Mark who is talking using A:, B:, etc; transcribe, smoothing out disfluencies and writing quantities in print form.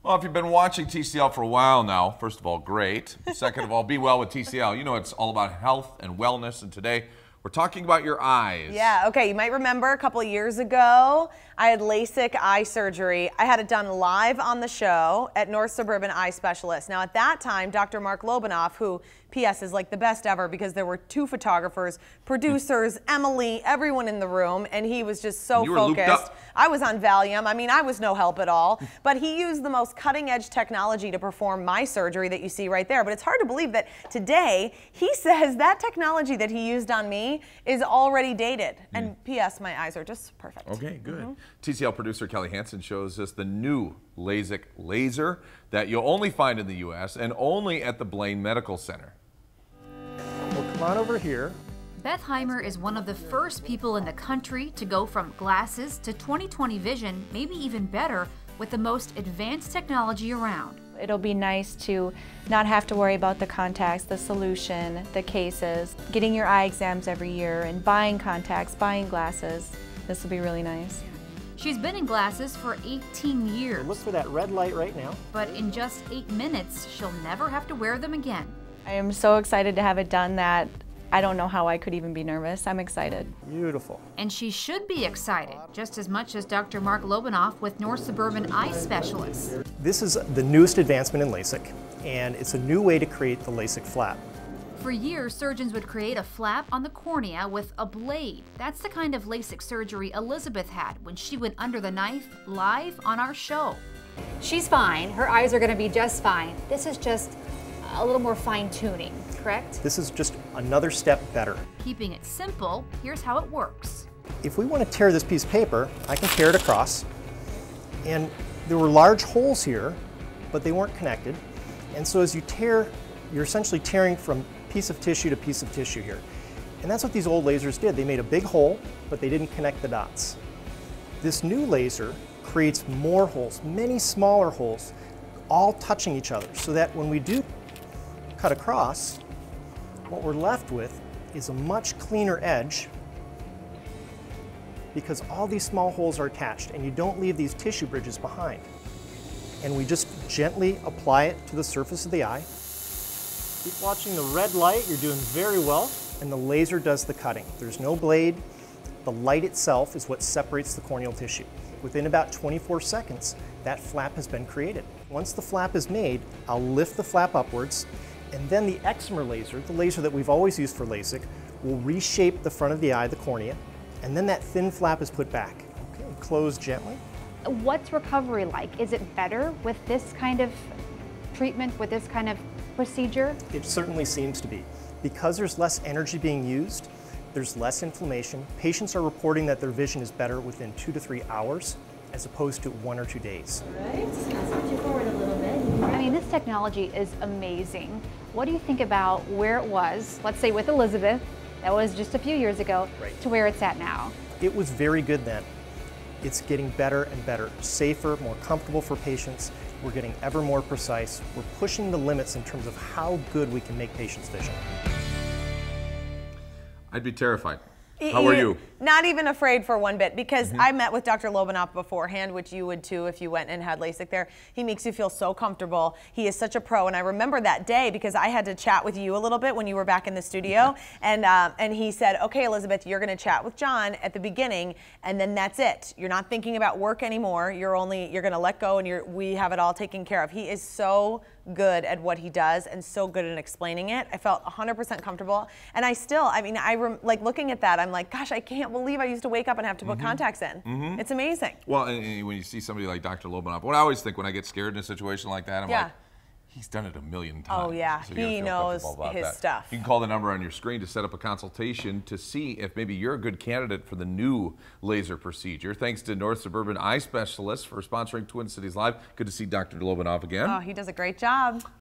A: Well, if you've been watching TCL for a while now, first of all, great. Second of all, be well with TCL. You know it's all about health and wellness, and today we're talking about your eyes.
B: Yeah, okay, you might remember a couple of years ago, I had LASIK eye surgery. I had it done live on the show at North Suburban Eye Specialists. Now at that time, Dr. Mark Lobanoff, who P.S. is like the best ever because there were 2 photographers, producers, Emily, everyone in the room, and he was just so
A: you were
B: focused.
A: looped up.
B: I was on Valium. I mean, I was no help at all. But he used the most cutting-edge technology to perform my surgery that you see right there. But it's hard to believe that today, he says that technology that he used on me is already dated. And P.S. my eyes are just perfect.
A: Okay, good. TCL producer Kelly Hansen shows us the new LASIK laser that you'll only find in the U.S. and only at the Blaine Medical Center.
C: Well, come on over here.
D: Beth Heimer is one of the first people in the country to go from glasses to 20/20 vision, maybe even better, with the most advanced technology around.
E: It'll be nice to not have to worry about the contacts, the solution, the cases, getting your eye exams every year and buying contacts, buying glasses. This will be really nice.
D: She's been in glasses for 18 years.
C: Look for that red light right now.
D: But in just 8 minutes, she'll never have to wear them again.
E: I am so excited to have it done that I don't know how I could even be nervous. I'm excited.
C: Beautiful.
D: And she should be excited, just as much as Dr. Mark Lobanoff with North Suburban Eye Specialists.
C: This is the newest advancement in LASIK, and it's a new way to create the LASIK flap.
D: For years, surgeons would create a flap on the cornea with a blade. That's the kind of LASIK surgery Elizabeth had when she went under the knife live on our show.
F: She's fine. Her eyes are going to be just fine. This is just a little more fine-tuning, correct?
C: This is just another step better.
D: Keeping it simple, here's how it works.
C: If we want to tear this piece of paper, I can tear it across. And there were large holes here, but they weren't connected. And so as you tear, you're essentially tearing from piece of tissue to piece of tissue here. And that's what these old lasers did. They made a big hole, but they didn't connect the dots. This new laser creates more holes, many smaller holes, all touching each other, so that when we do cut across, what we're left with is a much cleaner edge because all these small holes are attached and you don't leave these tissue bridges behind. And we just gently apply it to the surface of the eye. Keep watching the red light, you're doing very well. And the laser does the cutting. There's no blade. The light itself is what separates the corneal tissue. Within about 24 seconds, that flap has been created. Once the flap is made, I'll lift the flap upwards, and then the excimer laser, the laser that we've always used for LASIK, will reshape the front of the eye, the cornea, and then that thin flap is put back. Okay, close gently.
G: What's recovery like? Is it better with this kind of treatment, with this kind of procedure?
C: It certainly seems to be. Because there's less energy being used, there's less inflammation. Patients are reporting that their vision is better within 2 to 3 hours as opposed to 1 or 2 days.
G: Right, I'll switch you forward a little bit. I mean, this technology is amazing. What do you think about where it was, let's say with Elizabeth, that was just a few years ago,
C: right,
G: to where it's at now?
C: It was very good then. It's getting better and better, safer, more comfortable for patients. We're getting ever more precise. We're pushing the limits in terms of how good we can make patients' vision.
A: I'd be terrified. How are you?
B: Not even afraid for one bit, because I met with Dr. Lobanoff beforehand, which you would too if you went and had LASIK there. He makes you feel so comfortable. He is such a pro, and I remember that day because I had to chat with you a little bit when you were back in the studio, and he said, okay, Elizabeth, you're going to chat with John at the beginning, and then that's it. You're not thinking about work anymore. You're going to let go, and we have it all taken care of. He is so good at what he does and so good at explaining it. I felt 100% comfortable, and like looking at that, I'm like, gosh, I can't believe I used to wake up and have to put contacts in. It's amazing.
A: Well, and when you see somebody like Dr. Lobanoff, what I always think when I get scared in a situation like that, I'm like, he's done it a million times.
B: Oh yeah,
A: so
B: he knows his stuff.
A: You can call the number on your screen to set up a consultation to see if maybe you're a good candidate for the new laser procedure. Thanks to North Suburban Eye Specialists for sponsoring Twin Cities Live. Good to see Dr. Lobanoff again.
B: Oh, he does a great job.